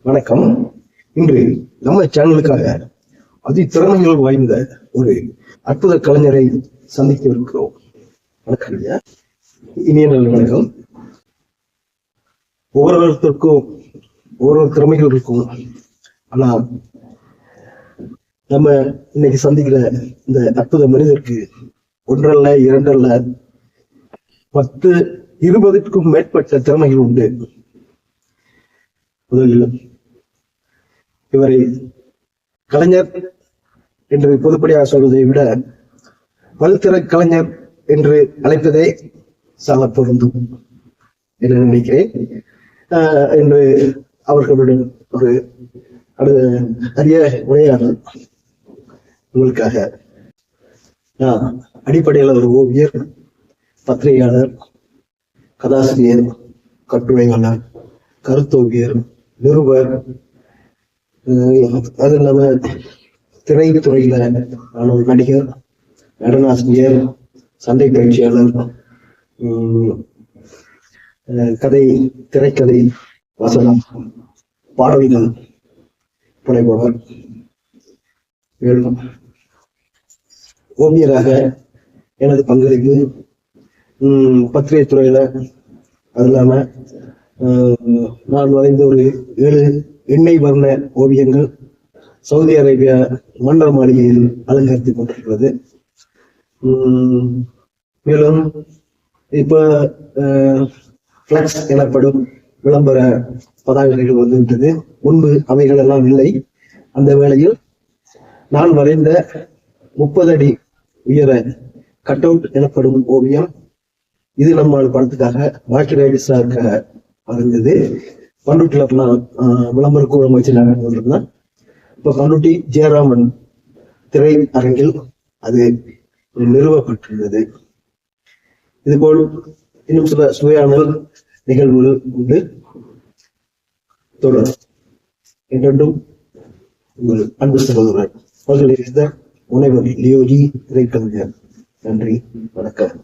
வணக்கம். இன்று நம்ம சேனலுக்காக திறமைகள் வாய்ந்த ஒரு அற்புத கலைஞரை சந்திக்க இருக்கிறோம். வணக்கம் ஐயா. இனிய நல்ல வணக்கம். ஒவ்வொருத்தருக்கும் ஒவ்வொரு திறமைகள் இருக்கும். ஆனா நம்ம இன்னைக்கு சந்திக்கிற இந்த அற்புத மனிதருக்கு ஒன்றல்ல, இரண்டல்ல, 10, 20க்கும் மேற்பட்ட திறமைகள் உண்டு. முதலில் இவரை கலைஞர் என்று பொதுப்படியாக சொல்வதை விட பல்திற கலைஞர் என்று அழைப்பதே சால பொருந்தும் என்று நினைக்கிறேன். என்று அவர்களுடன் ஒரு அரிய உரையாடல் உங்களுக்காக. அடிப்படையில் ஒரு ஓவியர், பத்திரிகையாளர், கதாசிரியர், கட்டுரையாளர், கருத்தோவியர், நிருபர், அது இல்லாம திரைத்துறையில நடிகர், நடனாசிரியர், சண்டை பயிற்சியாளர், கதை, திரைக்கதை, வசனம், பாடல்கள் புனைபவர். ஓவியராக எனது பங்களிப்பு பத்திரிகை துறையில, அது இல்லாம நான் வரைந்த ஒரு 7 எண்ணெய் வர்ண ஓவியங்கள் சவுதி அரேபியா மன்னர் மாளிகையில் அலங்கரித்துக் கொண்டிருக்கிறது. மேலும் இப்ப பிளக்ஸ் எனப்படும் விளம்பர பதாகைகள் வந்துவிட்டது. முன்பு அவைகள் எல்லாம் இல்லை. அந்த வேளையில் நான் வரைந்த 30 அடி உயர கட் அவுட் எனப்படும் ஓவியம், இது நம்ம படத்துக்காக வாக்கிராஜாக்க வரைந்தது. பண்ருட்டில விளம்பர கூடம் வச்சு நடந்ததுதான். இப்ப பண்ருட்டி ஜெயராமன் திரை அரங்கில் அது நிறுவப்பட்டிருந்தது. இதுபோல் இன்னும் சில சுவையான நிகழ்வுகள் உண்டு. தொடர் என்றும் உங்கள் அன்பு சகோதரர் முனைவர் லியோஜி திரைக்கலைஞர். நன்றி, வணக்கம்.